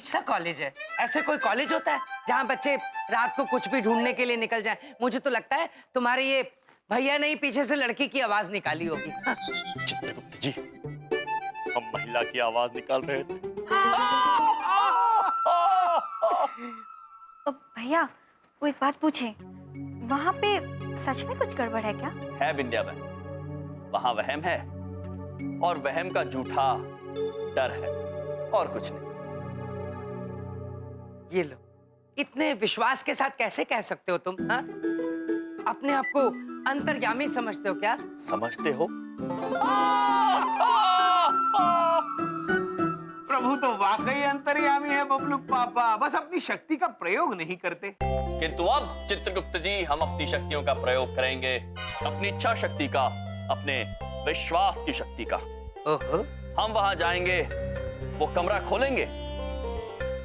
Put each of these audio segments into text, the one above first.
सा कॉलेज है? ऐसे कोई कॉलेज होता है जहाँ बच्चे रात को कुछ भी ढूंढने के लिए निकल जाएं? मुझे तो लगता है तुम्हारे ये भैया ने ही पीछे से लड़की की आवाज निकाली होगी। चित्रगुप्त जी, हम महिला की आवाज निकाल रहे थे। भैया वो एक बात पूछे, वहाँ पे सच में कुछ गड़बड़ है क्या? है विंध्या बहन, वहां वहम है और वहम का झूठा डर है और कुछ नहीं। ये लो, इतने विश्वास के साथ कैसे कह सकते हो तुम? हाँ, अपने आप को अंतर्यामी समझते हो क्या? समझते हो? प्रभु तो वाकई अंतर्यामी है बबलू पापा, बस अपनी शक्ति का प्रयोग नहीं करते। किंतु अब चित्रगुप्त जी हम अपनी शक्तियों का प्रयोग करेंगे, अपनी इच्छा शक्ति का, अपने विश्वास की शक्ति का। ओहो, हम वहां जाएंगे, वो कमरा खोलेंगे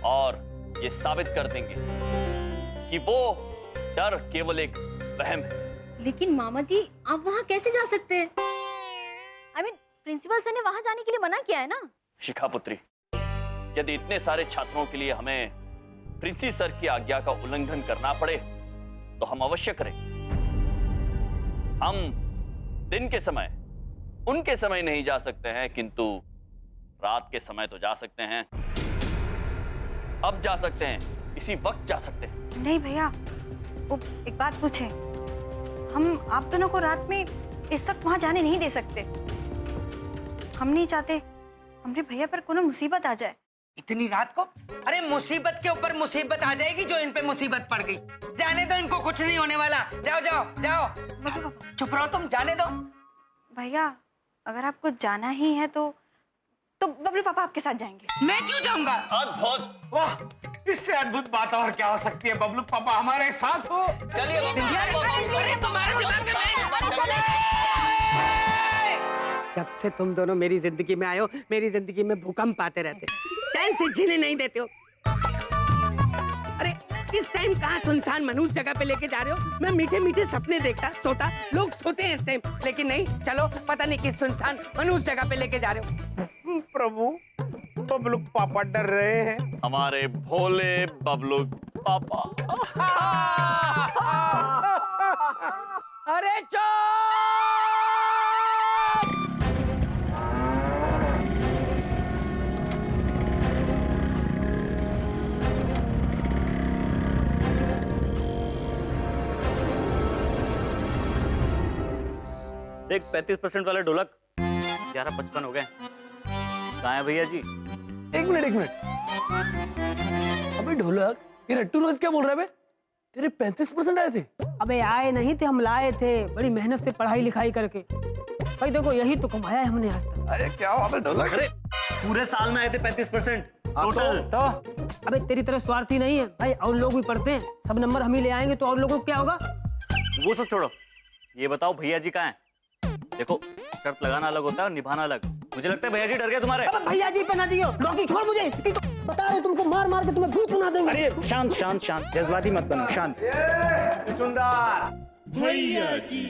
और ये साबित कर देंगे कि वो डर केवल एक वहम है। लेकिन मामा जी आप वहाँ कैसे जा सकते हैं? प्रिंसिपल सर ने वहाँ जाने के लिए मना किया है ना। शिखा पुत्री, यदि इतने सारे छात्रों के लिए हमें प्रिंसी सर की आज्ञा का उल्लंघन करना पड़े तो हम अवश्य करें। हम दिन के समय उनके समय नहीं जा सकते हैं, किंतु रात के समय तो जा सकते हैं। अब जा सकते हैं, इसी वक्त जा सकते हैं। नहीं भैया, वो एक बात पूछे, हम आप दोनों को रात में इस वक्त वहाँ जाने नहीं दे सकते। हम नहीं चाहते हमारे भैया पर कोनो मुसीबत आ जाए। इतनी रात को? अरे मुसीबत के ऊपर मुसीबत आ जाएगी जो इन पे मुसीबत पड़ गई। जाने दो, इनको कुछ नहीं होने वाला। जाओ जाओ जाओ, चुप रहो तुम, जाने दो। भैया अगर आपको जाना ही है तो बबलू पापा आपके साथ जाएंगे। मैं क्यों जाऊंगा? अद्भुत, वाह, इससे अद्भुत बात और क्या हो सकती है? बबलू पापा हमारे साथ हो। चलिए तुम्हारे दिमाग में जब से तुम दोनों मेरी जिंदगी में आए हो, मेरी जिंदगी में भूकंप आते रहते, टाइम से जीने नहीं देते हो। अरे इस टाइम कहाँ सुनसान मनुष्य जगह पे लेके जा रहे हो? मैं मीठे मीठे सपने देखता सोता, लोग सोते हैं इस टाइम, लेकिन नहीं, चलो पता नहीं किस सुनसान मनुष्य जगह पे लेके जा रहे हो। प्रभु, बबलू पापा डर रहे हैं। हमारे भोले बबलू पापा। अरे चो देख 35% वाले ढोलक 11:55 हो गए। कहाँ है भैया जी? एक मिनट। अबे ढोलक, ये रट्टू रोहित क्या बोल रहा है बे? तेरे 35% आए थे? अबे आए नहीं थे, हम लाए थे बड़ी मेहनत से पढ़ाई लिखाई करके। भाई देखो यही तो कमाया है हमने आज तक। अरे क्या हुआ बे ढोलक? अरे पूरे साल में आए थे 35% टोटल। तो अबे तेरी तरह स्वार्थी नहीं है भाई, और लोग भी पढ़ते हैं, सब नंबर हम ही ले आएंगे तो और लोगों को क्या होगा? वो सब छोड़ो, ये बताओ भैया जी कहाँ हैं? देखो शर्त लगाना अलग होता है और निभाना अलग। मुझे लगता है भैया जी डर गए तुम्हारे। अबे भैया जी पे ना दियो, लौकी छोड़ मुझे। इसकी तो बता रहे तुमको मार मार के तुम्हें भूत बना देंगे। अरे शांत शांत शांत, जज्बाती मत बनो, शांत। सुंदर भैया जी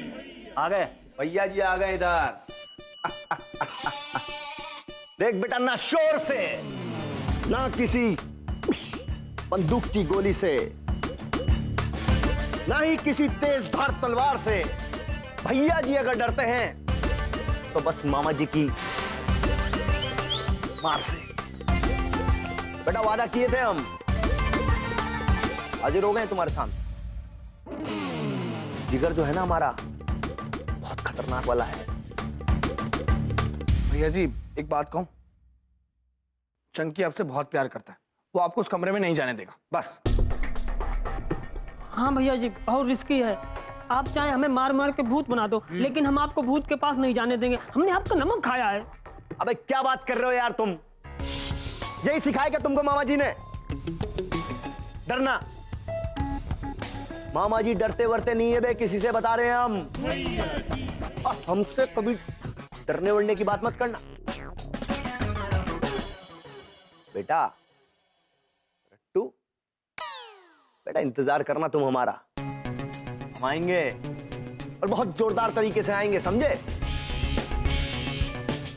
आ गए? भैया जी आ गए इधर। देख बेटा, ना शोर से, ना किसी बंदूक की गोली से, ना ही किसी तेज धार तलवार से। भैया जी अगर डरते हैं तो बस मामा जी की मार से। बेटा वादा किए थे हम, हाजिर हो गए तुम्हारे सामने। जिगर जो है ना हमारा, बहुत खतरनाक वाला है। भैया जी एक बात कहूं, चंकी आपसे बहुत प्यार करता है, वो आपको उस कमरे में नहीं जाने देगा, बस। हाँ भैया जी बहुत रिस्की है, आप चाहे हमें मार मार के भूत बना दो, लेकिन हम आपको भूत के पास नहीं जाने देंगे। हमने आपका नमक खाया है। अबे क्या बात कर रहे हो यार तुम? यही सिखाया क्या तुमको मामा जी ने? डरना? मामा जी डरते वरते नहीं है बे, किसी से बता रहे हैं हम। और हमसे कभी डरने वरने की बात मत करना बेटा। रट्टू बेटा, इंतजार करना तुम हमारा, हम आएंगे और बहुत जोरदार तरीके से आएंगे, समझे?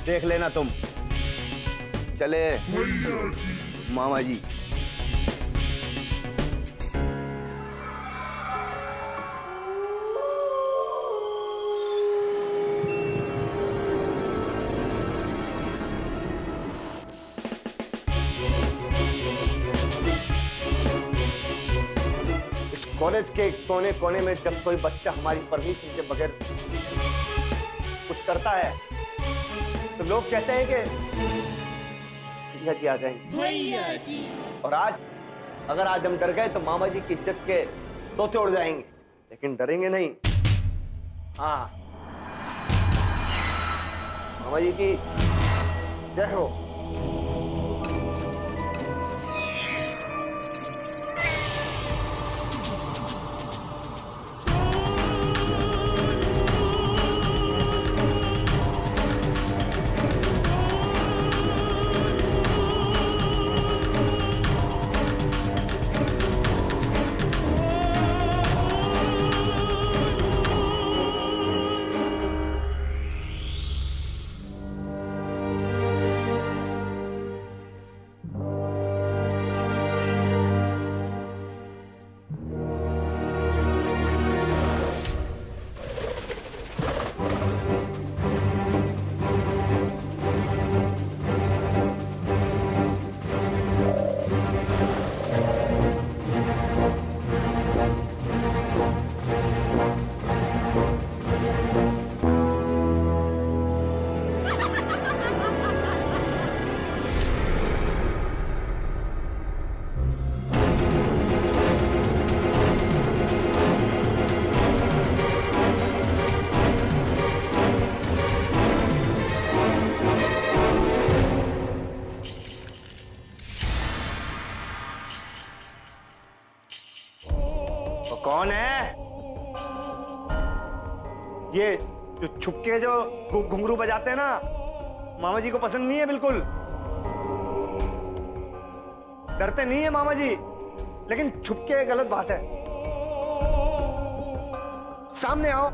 देख लेना तुम। चले मामा जी। कॉलेज के कोने कोने में जब कोई बच्चा हमारी परमिशन के बगैर कुछ करता है तो लोग कहते हैं कि भैया जी आ जाएंगे। भैया जी। और आज अगर आज हम डर गए तो मामा जी की इज्जत के तोते उड़ जाएंगे, लेकिन डरेंगे नहीं। हाँ, मामा जी की जय हो। कौन है ये जो छुपके जो घुंघरू बजाते हैं ना, मामा जी को पसंद नहीं है बिल्कुल। डरते नहीं है मामा जी, लेकिन छुपके गलत बात है। सामने आओ।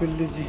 बिल्ली जी,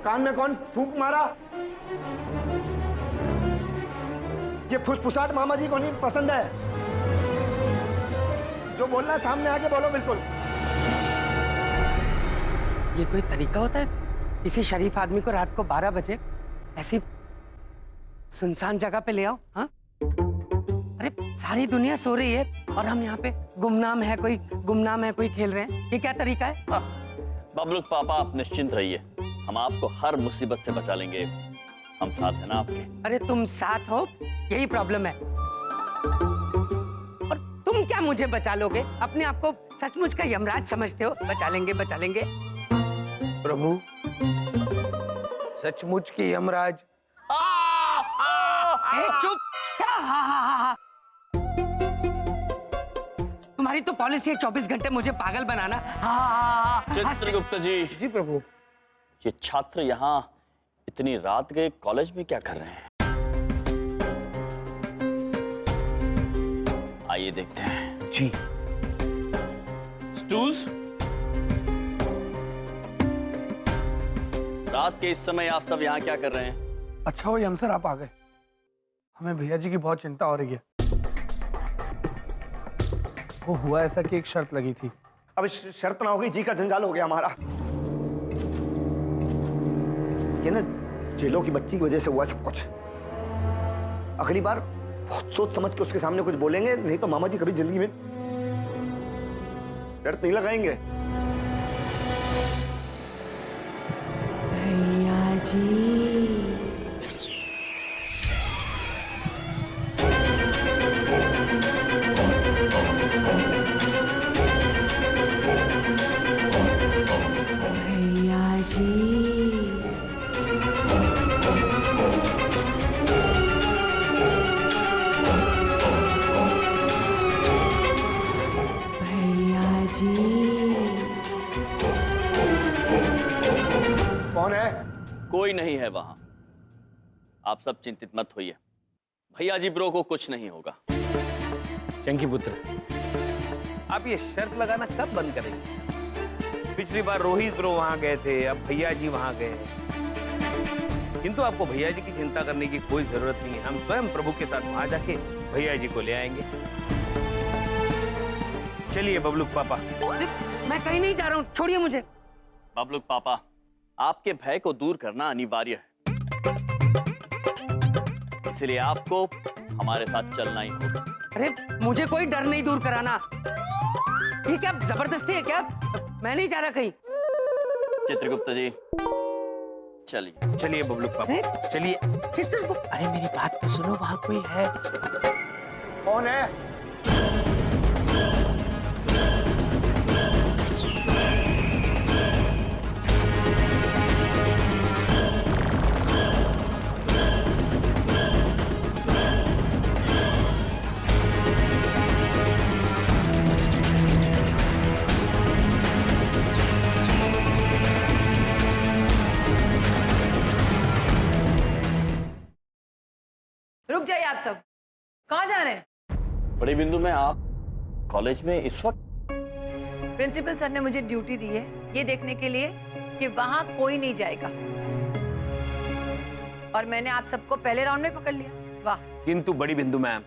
कान में कौन फूंक मारा? ये फुसफुसाहट मामा जी को नहीं पसंद है। जो बोलना है सामने आके बोलो बिल्कुल। ये कोई तरीका होता है किसी शरीफ आदमी को रात को 12 बजे ऐसी सुनसान जगह पे ले आओ? हाँ, अरे सारी दुनिया सो रही है और हम यहाँ पे गुमनाम है कोई खेल रहे हैं। ये क्या तरीका है? बबलू पापा, आप निश्चिंत रहिए, हम आपको हर मुसीबत से बचा लेंगे। हम साथ हैं ना आपके। अरे तुम साथ हो, यही प्रॉब्लम है। और तुम क्या मुझे बचा लोगे? अपने आप को सचमुच का यमराज समझते हो? बचा लेंगे, बचा लेंगे। प्रभु, सचमुच के यमराज। चुप! क्या हा? तुम्हारी तो पॉलिसी है 24 घंटे मुझे पागल बनाना। हा। चित्रगुप्त जी। जी प्रभु। ये छात्र यहाँ इतनी रात गए कॉलेज में क्या कर रहे हैं? आइए देखते हैं। जी। स्टूज, रात के इस समय आप सब यहाँ क्या कर रहे हैं? अच्छा हो यम सर आप आ गए। हमें भैया जी की बहुत चिंता हो रही है। वो हुआ ऐसा कि एक शर्त लगी थी। अब शर्त ना होगी, जी का जंजाल हो गया हमारा। ये ना जेलों की बच्ची की वजह से हुआ सब कुछ। अगली बार बहुत सोच समझ के उसके सामने कुछ बोलेंगे, नहीं तो मामा जी कभी जिंदगी में शर्त नहीं लगाएंगे। भैया जी कौन है? कोई नहीं है वहां। आप सब चिंतित मत होइए, भैया जी ब्रो को कुछ नहीं होगा। चंकी पुत्र, आप ये शर्त लगाना कब बंद करेंगे? पिछली बार रोहित ब्रो वहां गए थे, अब भैया जी वहां गए। किंतु आपको भैया जी की चिंता करने की कोई जरूरत नहीं है। हम स्वयं प्रभु के साथ वहां जाके भैया जी को ले आएंगे। चलिए बबलू पापा। मैं कहीं नहीं जा रहा हूँ, छोड़िए मुझे। बबलू पापा, आपके भय को दूर करना अनिवार्य है, इसलिए आपको हमारे साथ चलना ही होगा। अरे मुझे कोई डर नहीं दूर कराना। ठीक है, अब जबरदस्ती है क्या? मैं नहीं जा रहा कहीं। चित्रगुप्त जी चलिए। चलिए बबलू पापा, चलिए। चित्रगुप्त, अरे मेरी बात तो सुनो, वहां कोई है। कौन है? रुक जाइए आप सब, कहाँ जा रहे हैं? बड़ी बिंदु में आप कॉलेज में इस वक्त? प्रिंसिपल सर ने मुझे ड्यूटी दी है ये देखने के लिए कि वहां कोई नहीं जाएगा, और मैंने आप सबको पहले राउंड में पकड़ लिया। वाह। किंतु बड़ी बिंदु मैम,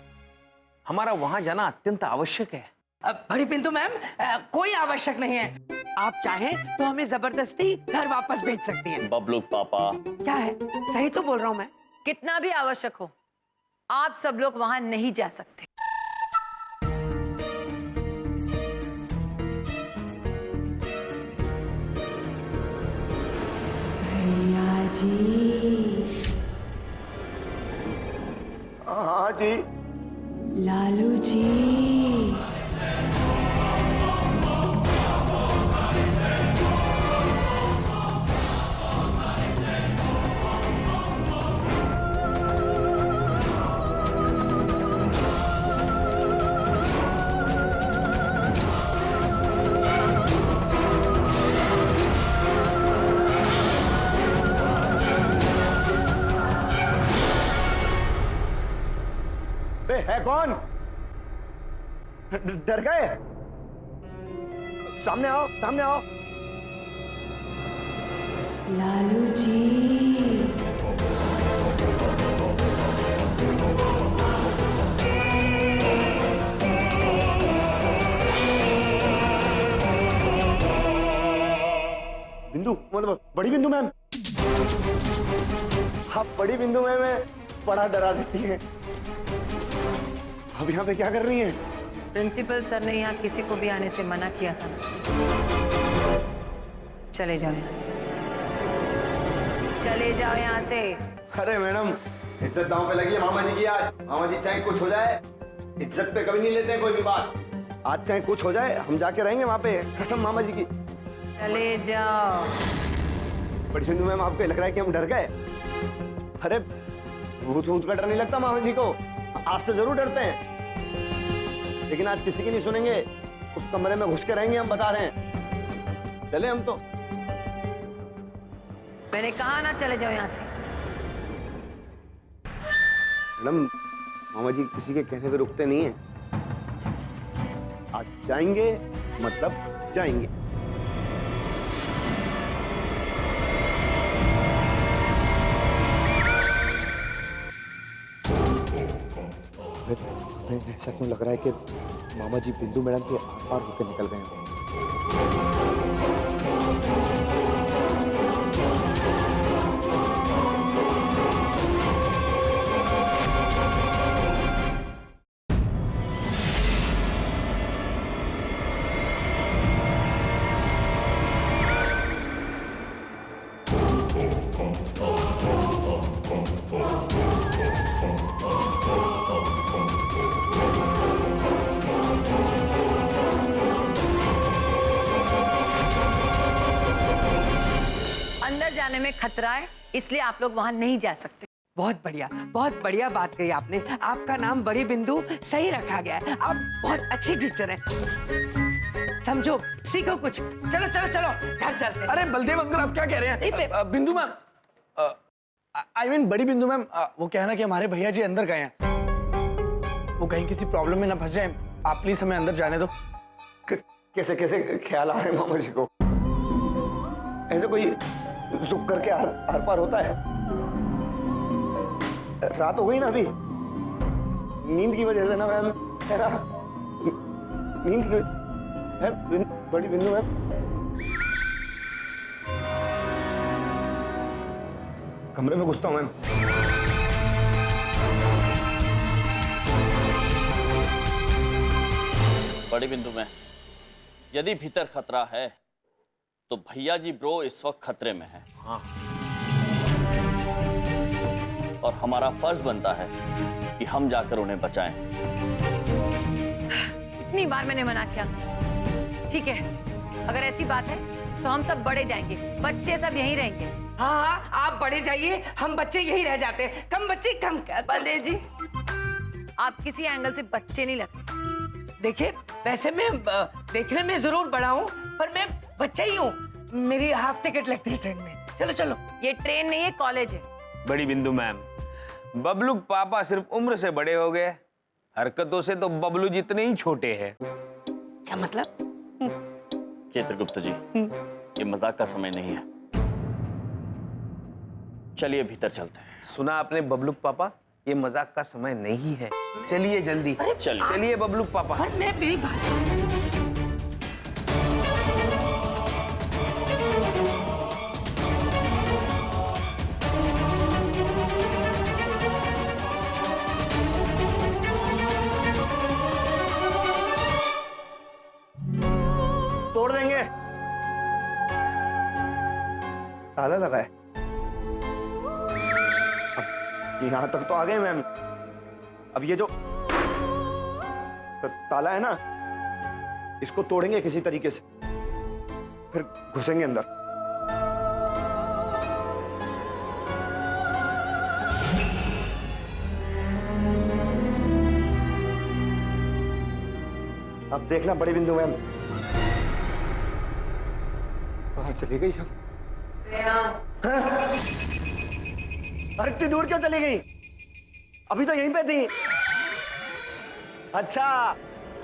हमारा वहां जाना अत्यंत आवश्यक है। बड़ी बिंदु मैम, कोई आवश्यक नहीं है। आप चाहें तो हमें जबरदस्ती घर वापस भेज सकती हैं। बबलू पापा। क्या है, सही तो बोल रहा हूँ मैं। कितना भी आवश्यक हो, आप सब लोग वहां नहीं जा सकते। भैया जी। हाँ जी। लालू जी। है कौन? डर गए? सामने आओ, सामने आओ। लालू जी। बिंदु, मतलब बड़ी बिंदु मैम। आप बड़ी बिंदु मैम में बड़ा डरा देती हैं। अब यहाँ पे क्या कर रही हैं? प्रिंसिपल सर ने यहाँ किसी को भी आने से मना किया था। चले जाओ यहाँ से। चले जाओ यहाँ से। अरे मैडम, इज्जत दांव पे लगी है मामा जी की आज। मामा जी चाहे कुछ हो जाए, इज्जत पे कभी नहीं लेते हैं कोई भी बात। आज चाहे कुछ हो जाए, हम जाके रहेंगे वहाँ पे, कसम मामा जी की। चले जाओ। बड़ी बिंदु मैम, आपको लग रहा है कि हम डर गए? अरे भूत भूत का डर नहीं लगता मामा जी को, आपसे जरूर डरते हैं, लेकिन आज किसी की नहीं सुनेंगे। उस कमरे में घुस के रहेंगे, हम बता रहे हैं। चले हम तो। मैंने कहा ना चले जाओ यहाँ से। मैडम, मामा जी किसी के कहने पे रुकते नहीं हैं। आज जाएंगे मतलब जाएंगे। हमें ऐसा क्यों लग रहा है कि मामा जी बिंदु मैडम के आर पार होकर निकल गए हैं? अंदर जाने में खतरा है, इसलिए आप लोग वहां नहीं जा सकते। बहुत बढ़िया बात कही आपने। आपका नाम बड़ी बिंदु सही रखा गया है। आप बहुत अच्छी टीचर हैं। समझो, सीखो कुछ। चलो चलो चलो, घर चलते हैं। अरे बलदेव अंकल, आप क्या कह रहे हैं? बिंदु मैम, आई मीन बड़ी बिंदु मैम, वो कहना कि हमारे भैया जी अंदर गए हैं, वो कहीं किसी प्रॉब्लम में ना फंस जाए। आप प्लीज हमें अंदर जाने दो। कैसे कैसे ख्याल आ रहे हैं मामा जी को? ऐसे कोई दुख करके आर पार होता है? रात हो गई ना अभी, नींद की वजह से ना मैम, है ना, नींद की है। बड़ी बिंदु मैम, कमरे में घुसता हूं मैम। बड़ी बिंदु में यदि भीतर खतरा है तो भैया जी ब्रो इस वक्त खतरे में है। हाँ। और हमारा फर्ज बनता है कि हम जाकर उन्हें बचाएं। इतनी बार मैंने मना किया। ठीक है, अगर ऐसी बात है तो हम सब बड़े जाएंगे, बच्चे सब यहीं रहेंगे। हाँ, आप बड़े जाइए, हम बच्चे यहीं रह जाते हैं। कम बच्चे कम। बलदेव जी, आप किसी एंगल से बच्चे नहीं लगते। देखिए, वैसे मैं देखने में जरूर बड़ा हूँ, पर मैं बच्चा ही हूँ। मेरी हाफ टिकट लगती है ट्रेन में। चलो चलो। ये ट्रेन नहीं है, कॉलेज है। बड़ी बिंदु मैम, बबलू पापा सिर्फ उम्र से बड़े हो गए, हरकतों से तो बबलू जितने ही छोटे हैं। क्या मतलब? चित्रगुप्त जी, ये मजाक का समय नहीं है। चलिए भीतर चलते हैं। सुना आपने बबलू पापा, ये मजाक का समय नहीं है। चलिए जल्दी, चलिए बबलू पापा। पर मैं मेरी बात। तोड़ देंगे। ताला लगा है। अब यहां तक तो आ गए मैम। अब ये जो ताला है ना, इसको तोड़ेंगे किसी तरीके से, फिर घुसेंगे अंदर। अब देखना बड़ी बिंदु मैम, बाहर चली गई। अब अरे इतनी दूर क्यों चली गई? अभी तो यहीं पे थी। अच्छा,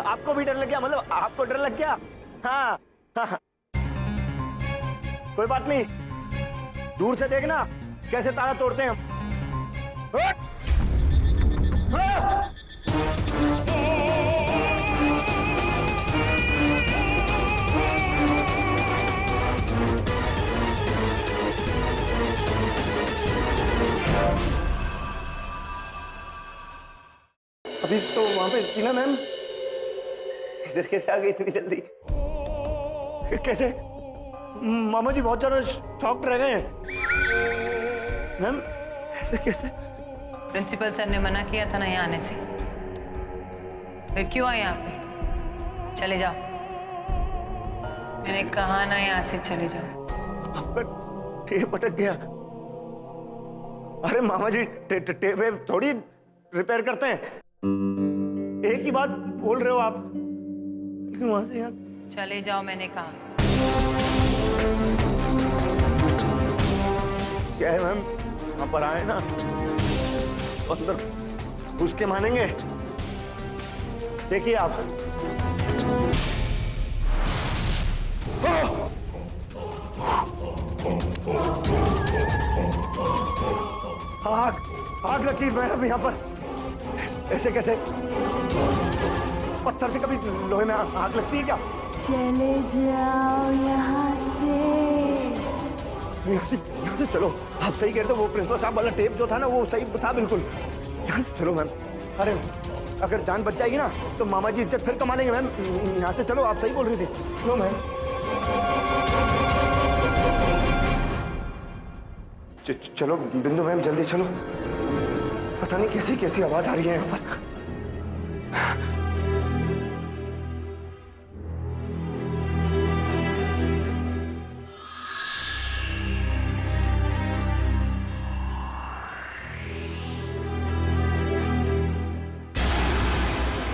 आपको भी डर लग गया? मतलब आपको डर लग गया? हाँ, हाँ। कोई बात नहीं, दूर से देखना कैसे ताला तोड़ते हैं हम। अभी तो वहां पे थी ना मैम, इधर कैसे आ गई इतनी जल्दी? कैसे? मामा जी बहुत ज्यादा शॉक्ड रह गए हैं। मैम ऐसे कैसे? प्रिंसिपल सर ने मना किया था ना यहाँ आने से, फिर क्यों आए यहाँ पे? चले जाओ, मैंने कहा ना यहाँ से चले जाओ। आपका टेप अटक गया। अरे मामा जी टेप थोड़ी रिपेयर करते हैं, एक ही बात बोल रहे हो आप, लेकिन वहां से यहाँ चले जाओ मैंने कहा। क्या है मैम, यहाँ पर आए ना अंदर घुस के मानेंगे। देखिए आप, आग लगी मैडम यहाँ पर। ऐसे कैसे? पत्थर से कभी लोहे में आग लगती है क्या? चले जाओ यहाँ से। यहाँ से चलो। आप सही कह रहे थे, वो प्रिंसिपल साहब वाला टेप जो था ना वो सही था बिल्कुल। यहाँ से चलो मैम। अरे अगर जान बच जाएगी ना तो मामा जी इज्जत फिर कमा लेंगे मैम। यहाँ से चलो, आप सही बोल रही थी। चलो मैम। चलो बिंदु मैम, जल्दी चलो। पता नहीं कैसी कैसी आवाज आ रही है यहाँ पर।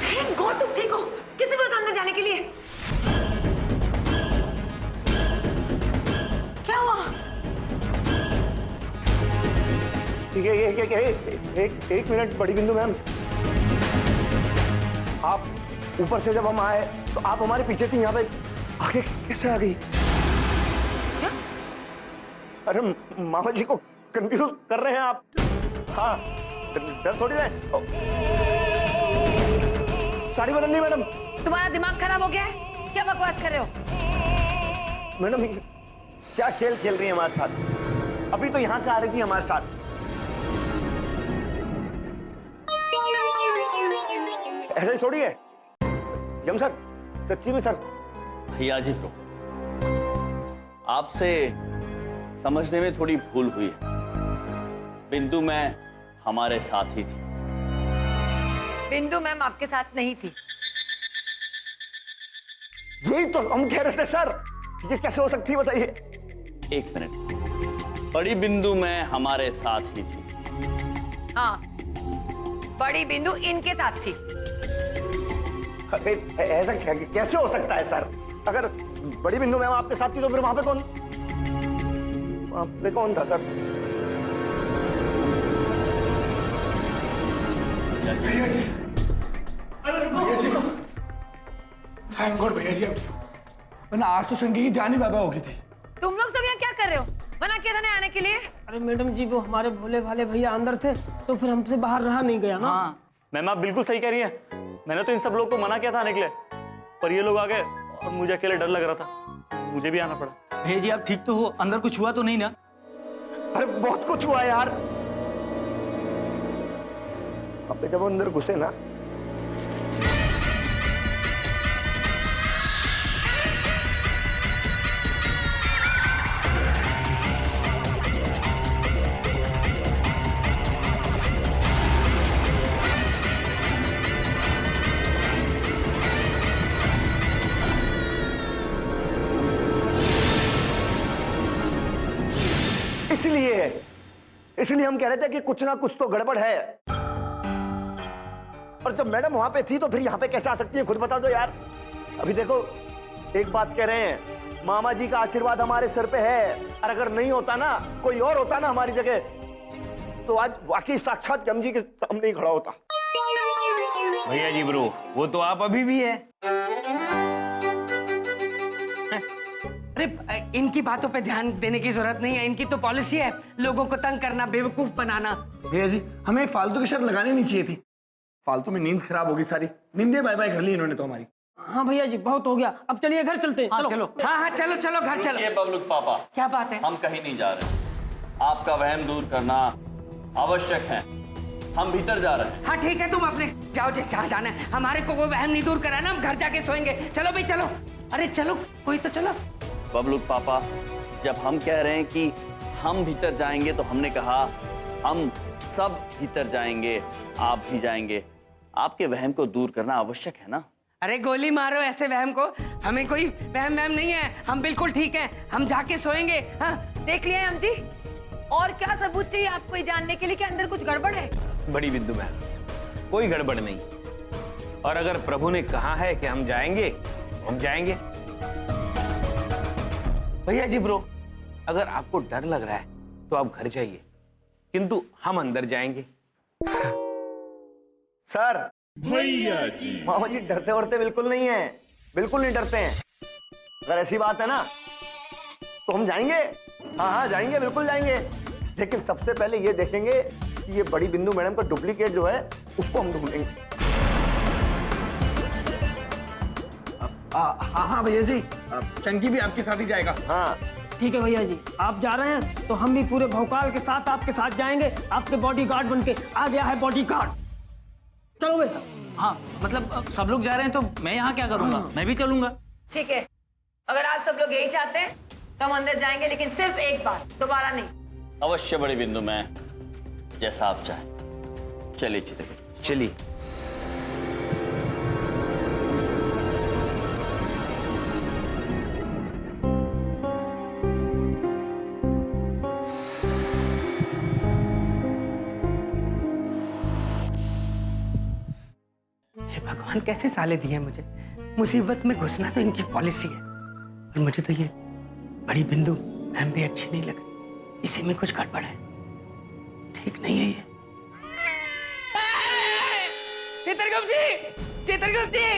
थैंक गॉड तुम ठीक हो। किसी बोला था अंदर जाने के लिए? क्या हुआ? ठीक है, एक मिनट बड़ी बिंदु मैम। आप ऊपर से जब हम आए तो आप हमारे पीछे थी, यहाँ पे आगे कैसे आ गई? क्या? अरे मामा जी को कंफ्यूज कर रहे हैं आप। हाँ, डर थोड़ी है। साड़ी बदलनी मैडम। तुम्हारा दिमाग खराब हो गया है? क्या बकवास कर रहे हो? मैडम क्या खेल खेल रही है हमारे साथ? अभी तो यहाँ से आ रही थी हमारे साथ। ऐसा ही थोड़ी है यम सर, सच्ची में सर। भैया जी तो आपसे समझने में थोड़ी भूल हुई है। बिंदु मैम हमारे साथ ही थी। बिंदु मैम आपके साथ नहीं थी। यही तो हम कह रहे थे सर, ये कैसे हो सकती है बताइए। एक मिनट, बड़ी बिंदु मैम हमारे साथ ही थी। हाँ, बड़ी बिंदु इनके साथ थी। अरे ऐसा कैसे हो सकता है सर? अगर बड़ी बिंदु मैम आपके साथ थी तो फिर वहां पे कौन था सर? भैया जी, भैया जी, थैंक गॉड भैया जी। वरना आज तो शंकी की जान ही बाबा हो गई थी। तुम लोग सब यहाँ क्या कर रहे हो? मना किया था ना आने के लिए। अरे मैडम जी, वो हमारे भोले भाले भैया अंदर थे तो फिर हमसे बाहर रहा नहीं गया ना। हाँ मैम, आप बिल्कुल सही कह रही हैं। मैंने तो इन सब लोगों को मना किया था आने के लिए, पर ये लोग आ गए और मुझे अकेले डर लग रहा था, मुझे भी आना पड़ा। भैया जी आप ठीक तो हो? अंदर कुछ हुआ तो नहीं ना? अरे बहुत कुछ हुआ यार। अब जब अंदर घुसे ना, इसलिए हम कह रहे थे कि कुछ ना कुछ तो गड़बड़ है। और जब मैडम वहां पे थी तो फिर यहाँ पे कैसे आ सकती है, खुद बता दो यार। अभी देखो, एक बात कह रहे हैं, मामा जी का आशीर्वाद हमारे सर पे है, और अगर नहीं होता ना, कोई और होता ना हमारी जगह, तो आज वाकई साक्षात यम जी के सामने ही खड़ा होता। भैया जी ब्रो, वो तो आप अभी भी है। अरे इनकी बातों पे ध्यान देने की जरूरत नहीं है, इनकी तो पॉलिसी है लोगों को तंग करना, बेवकूफ बनाना। भैया जी हमें फालतू की शर्त लगानी नहीं चाहिए थी, फालतू में नींद खराब होगी सारी। नींदे बाय बाय कर ली इन्होंने तो हमारी। हाँ भैया जी बहुत हो गया, अब चलिए घर चलते हैं। हाँ चलो, हाँ चलो चलो घर चलो। ये बबलूक पापा, क्या बात है? हम कहीं नहीं जा रहे, आपका वहम दूर करना आवश्यक है, हम भीतर जा रहे हैं। हाँ ठीक है, तुम अपने जाओ जहाँ जाना है, हमारे को कोई वहम नहीं दूर कराना, हम घर जाके सोएंगे। चलो भाई चलो, अरे चलो, कोई तो चलो। बबलूक पापा, जब हम कह रहे हैं कि हम भीतर जाएंगे तो हमने कहा हम सब भीतर जाएंगे, आप भी जाएंगे। आपके वहम को दूर करना आवश्यक है ना। अरे गोली मारो ऐसे वहम को, हमें कोई वहम नहीं है, हम बिल्कुल ठीक हैं, हम जाके सोएंगे। हाँ देख लिया है हम जी। और क्या सबूत चाहिए आपको ये जानने के लिए कि अंदर कुछ गड़बड़ है? बड़ी बिंदु मैम, कोई गड़बड़ नहीं। और अगर प्रभु ने कहा है कि हम जाएंगे तो हम जाएंगे। भैया जी ब्रो, अगर आपको डर लग रहा है तो आप घर जाइए, किंतु हम अंदर जाएंगे। सर भैया जी, मामा जी डरते वरते बिल्कुल नहीं है, बिल्कुल नहीं डरते हैं। अगर ऐसी बात है ना तो हम जाएंगे। हाँ जाएंगे, बिल्कुल जाएंगे। लेकिन सबसे पहले ये देखेंगे कि ये बड़ी बिंदु मैडम का डुप्लीकेट जो है उसको हम ढूंढेंगे। हाँ भैया जी, चंकी भी आपके साथ ही जाएगा। हाँ ठीक है भैया जी, आप जा रहे हैं तो हम भी पूरे भौकाल के साथ आपके साथ जाएंगे, आपके बॉडीगार्ड बनके। आ गया है बॉडीगार्ड। चलो बेटा। हाँ मतलब अब सब लोग जा रहे हैं तो मैं यहाँ क्या करूँगा? मैं भी चलूंगा। ठीक है, अगर आप सब लोग यही चाहते हैं तो हम अंदर जाएंगे, लेकिन सिर्फ एक बार, दोबारा नहीं। अवश्य बड़ी बिंदु, मैं जैसा आप चाहें। चलिए चित्रगुप्त, चलिए। भगवान कैसे साले दिए मुझे, मुसीबत में घुसना तो इनकी पॉलिसी है। और मुझे तो ये बड़ी बिंदु हम भी अच्छी नहीं लगी, इसी में कुछ गड़बड़ है, ठीक नहीं है ये। चित्रगुप्त जी, चित्रगुप्त जी।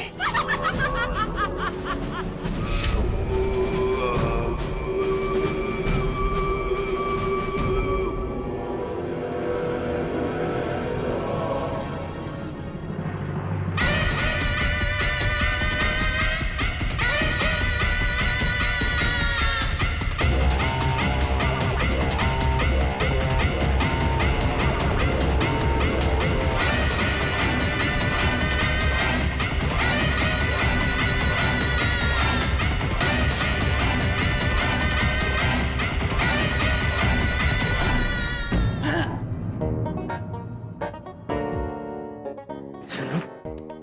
सुनो,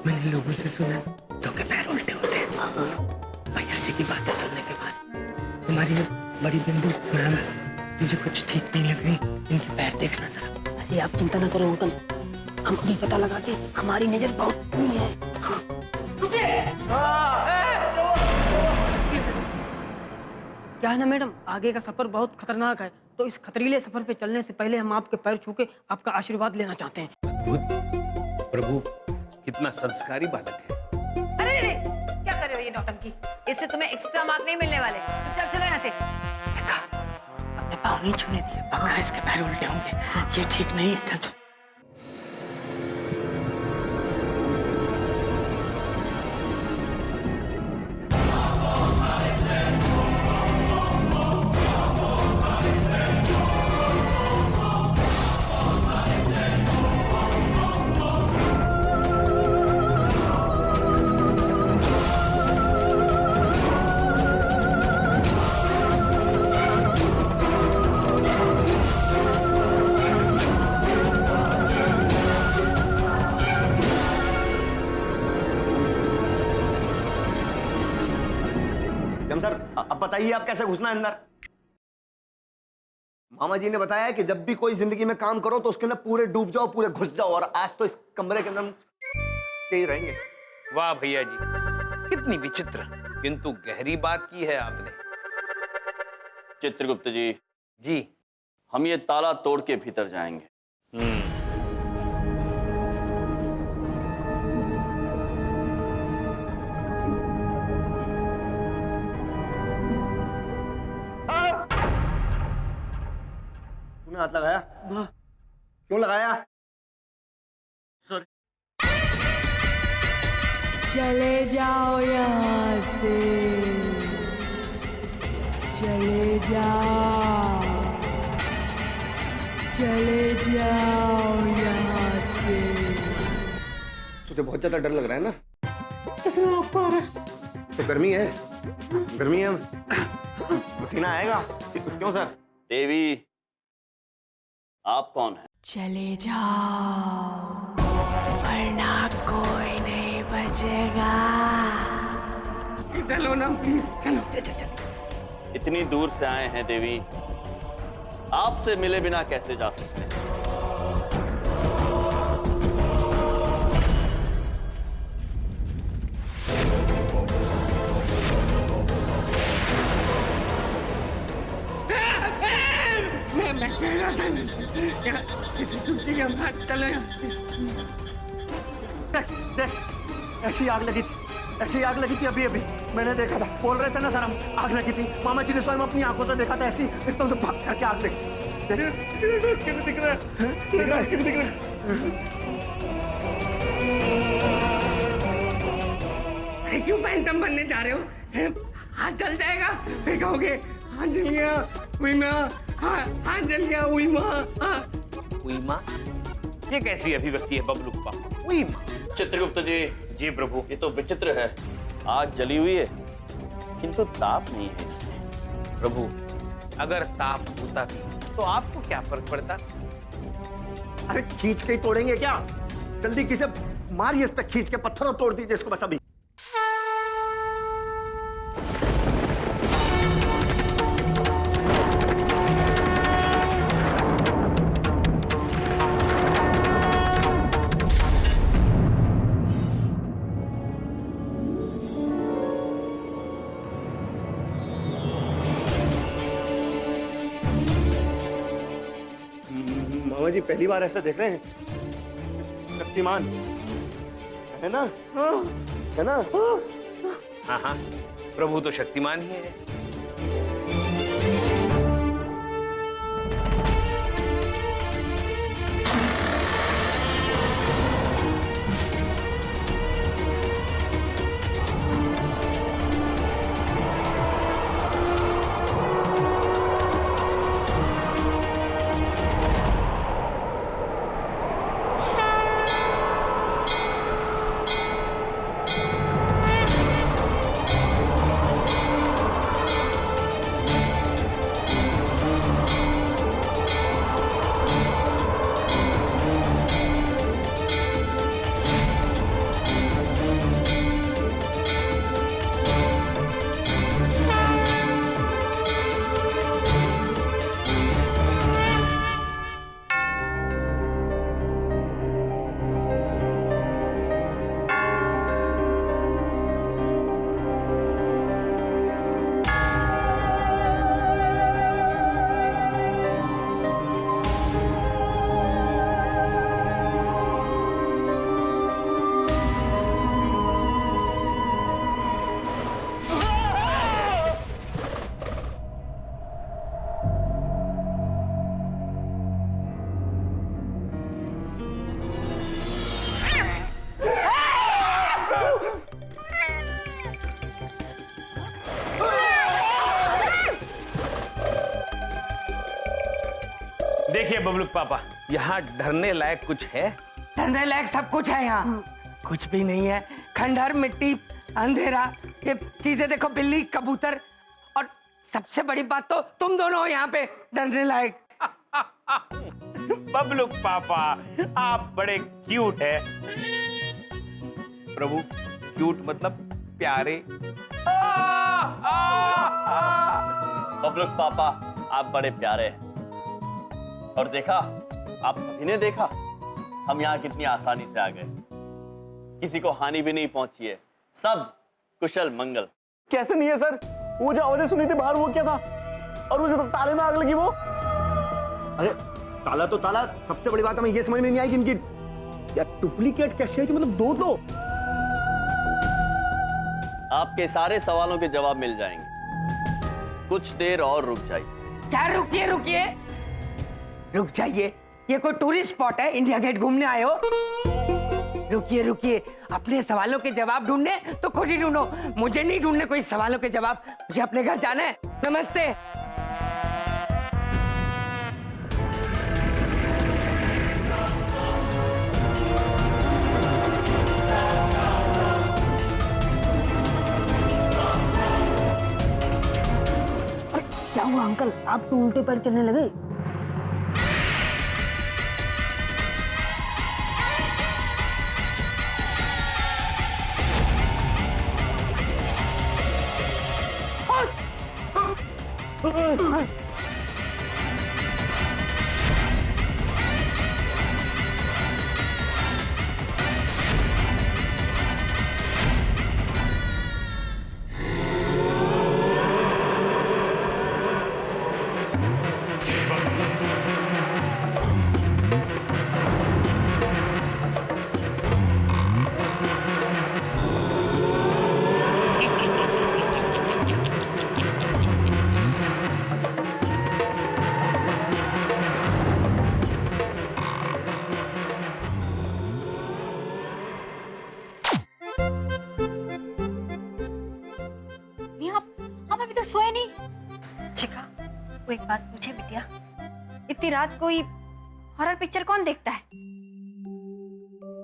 मैंने लोगों से सुना तो के पैर उल्टे होते हैं। भैया जी की बातें सुनने के बाद तुम्हारी ये बड़ी बिंदु मैम मुझे कुछ ठीक नहीं लग रही। इनके पैर देखना जरा। अरे आप चिंता ना करो अंकल, हम अभी पता लगा के, हमारी नजर बहुत नहीं है। क्या है ना मैडम, आगे का सफर बहुत खतरनाक है, तो इस खतरीले सफर पे चलने से पहले हम आपके पैर छू के आपका आशीर्वाद लेना चाहते हैं। प्रभु कितना संस्कारी बालक है। अरे अरे, क्या कर रहे हो ये नौटंकी? इससे तुम्हें एक्स्ट्रा मार्क नहीं मिलने वाले। चुपचाप चलो यहाँ से। देखा, अपने पाँव नहीं छूने दिए, पक्का इसके पैर उल्टे होंगे, ये ठीक नहीं है। चल सर अब बताइए आप कैसे घुसना है अंदर? मामा जी ने बताया कि जब भी कोई जिंदगी में काम करो तो उसके अंदर पूरे डूब जाओ, पूरे घुस जाओ। और आज तो इस कमरे के अंदर यही रहेंगे। वाह भैया जी, कितनी विचित्र किंतु गहरी बात की है आपने। चित्रगुप्त जी, जी हम ये ताला तोड़ के भीतर जाएंगे। तूने हाथ लगाया? क्यों लगाया? सॉरी। चले जाओ यहाँ से, चले जाओ, चले जाओ यहाँ से। तुझे बहुत ज्यादा डर लग रहा है ना? तो गर्मी है, गर्मी है, पसीना आएगा। क्यों सर? देवी आप कौन हैं? चले जाओ वरना कोई नहीं बचेगा। चलो ना प्लीज, चलो। इतनी दूर से आए हैं देवी, आपसे मिले बिना कैसे जा सकते हैं? मैं कह रहा था चलो देख, ऐसी आग लगी थी, ऐसी आग लगी थी अभी अभी मैंने देखा था। बोल रहे थे ना सर, हम आग लगी थी। मामा जी ने स्वयं अपनी आंखों से देखा था, ऐसी एकदम से भाग करके आग लगी। दिख रहा है। क्यों पैंटम बनने जा रहे हो? हाथ जल जाएगा, फिर कहोगे हाथ जल गया, हुई माँ, हाथ जल गया, हुई माँ। हुई माँ? ये कैसी अभिव्यक्ति है बबलू पापा? हुई माँ? चित्रगुप्त जी, जी प्रभु। ये तो विचित्र है। आग जली हुई है किंतु ताप नहीं है इसमें। प्रभु, अगर ताप होता भी तो आपको क्या फर्क पड़ता? अरे खींच के ही तोड़ेंगे क्या? जल्दी किसे मारिए, इस पे खींच के पत्थरों तोड़ दीजिए इसको बस अभी। मामा जी पहली बार ऐसा देख रहे हैं? शक्तिमान है ना? है ना? हाँ हाँ, प्रभु तो शक्तिमान ही है। देखिए बबलू पापा, यहाँ डरने लायक कुछ है? डरने लायक सब कुछ है यहाँ। कुछ भी नहीं है। खंडहर, मिट्टी, अंधेरा, ये चीजें देखो, बिल्ली, कबूतर, और सबसे बड़ी बात तो तुम दोनों हो यहाँ पे डरने लायक। बबलू पापा, आप बड़े क्यूट है। प्रभु, क्यूट मतलब प्यारे। बबलू पापा, आप बड़े प्यारे हैं। और देखा, आप सभी ने देखा हम यहाँ कितनी आसानी से आ गए, किसी को हानि भी नहीं पहुंची है, सब कुशल मंगल। कैसे नहीं है सर? वो जो आवाजें सुनी थी बाहर, वो क्या था? और मुझे तो ताले में आग लगी वो। अरे ताला तो ताला, सबसे बड़ी बात हमें ये समझ में नहीं आई कि इनकी यार डुप्लीकेट कैसे है, मतलब दो तो। आपके सारे सवालों के जवाब मिल जाएंगे, कुछ देर और रुक जाइए। क्या रुकिए रुकिए रुक जाइए? ये कोई टूरिस्ट स्पॉट है? इंडिया गेट घूमने आए हो? रुकिए रुकिए, अपने सवालों के जवाब ढूंढने तो खुद ही ढूंढो, मुझे नहीं ढूंढने कोई सवालों के जवाब। मुझे अपने घर जाना है। नमस्ते। क्या हुआ अंकल, आप तो उल्टे पैर चलने लगे? नहीं, आप अभी तक सोए नहीं? चिका, वो एक बात पूछे बिटिया, इतनी रात कोई हॉरर पिक्चर कौन देखता है?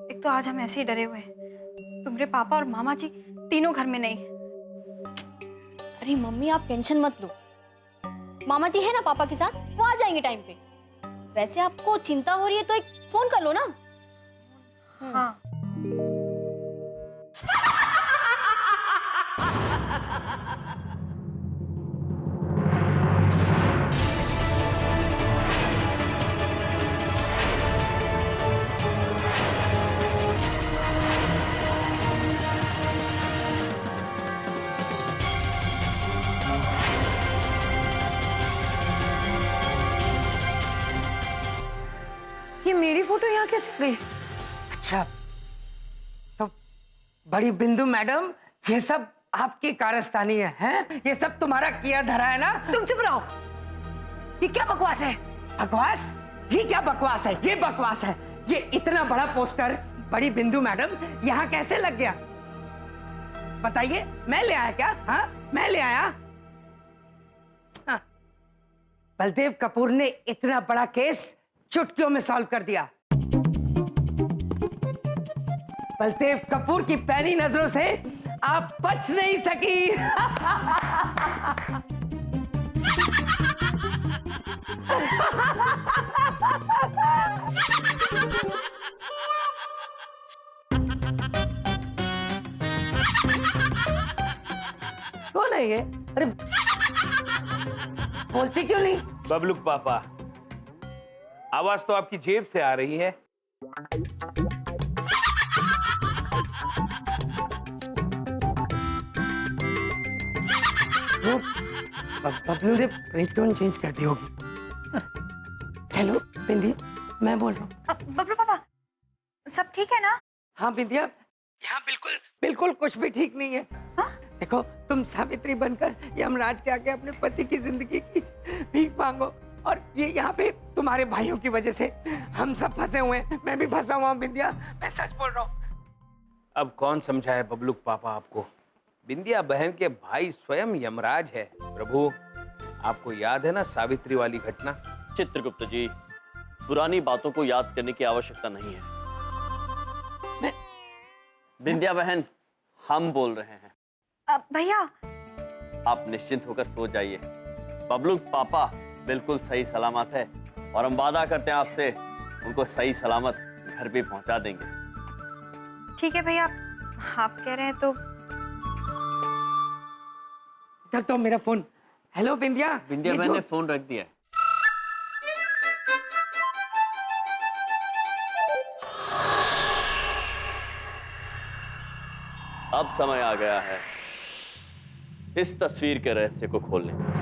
एक तो आज हम ऐसे ही डरे हुए हैं, तुम्हारे पापा और मामा जी तीनों घर में नहीं। अरे मम्मी आप टेंशन मत लो, मामा जी है ना पापा के साथ, वो आ जाएंगे टाइम पे। वैसे आपको चिंता हो रही है तो एक फोन कर लो ना। हाँ। ये मेरी फोटो यहाँ कैसे गई? अच्छा, तो बड़ी बिंदु मैडम, ये सब आपकी कारस्तानी है, हैं? ये सब तुम्हारा किया धरा है ना? तुम चुप रहो। ये क्या बकवास है? बकवास? ये क्या बकवास है? ये बकवास है। ये इतना बड़ा पोस्टर बड़ी बिंदु मैडम यहाँ कैसे लग गया? बताइए, मैं ले आया क्या? हाँ, मैं ले आया? हाँ। बलदेव कपूर ने इतना बड़ा केस चुटकियों में सॉल्व कर दिया। बलदेव कपूर की पैनी नजरों से आप बच नहीं सकी। कौन है ये? अरे बोलती क्यों नहीं? बबलू पापा, आवाज तो आपकी जेब से आ रही है। बबलू ने रिंगटोन चेंज कर दी होगी। हेलो बिंदी, मैं बोल रहा हूँ। बबलू पापा, सब ठीक है ना? हाँ बिंदिया, यहाँ बिल्कुल बिल्कुल कुछ भी ठीक नहीं है। हाँ? देखो, तुम सावित्री बनकर यमराज के आगे अपने पति की जिंदगी की भीख मांगो, और ये यहाँ पे तुम्हारे भाइयों की वजह से हम सब फंसे हुए हैं। मैं भी फंसा हुआ हूँ बिंदिया, मैं सच बोल रहा हूँ। अब कौन समझाए बबलू पापा आपको? बिंदिया बहन के भाई स्वयं यमराज है। प्रभु, आपको याद है ना सावित्री वाली घटना? चित्रगुप्त जी, पुरानी बातों को याद करने की आवश्यकता नहीं है। बिंदिया बहन, हम बोल रहे हैं। भैया, आप निश्चिंत होकर सो जाइए। बबलू पापा बिल्कुल सही सलामत है, और हम वादा करते हैं आपसे, उनको सही सलामत घर भी पहुंचा देंगे। ठीक है भैया, आप कह रहे हैं तो। इधर तो मेरा फोन। हेलो बिंदिया। बिंदिया बहन ने फोन रख दिया है। अब समय आ गया है इस तस्वीर के रहस्य को खोलने का।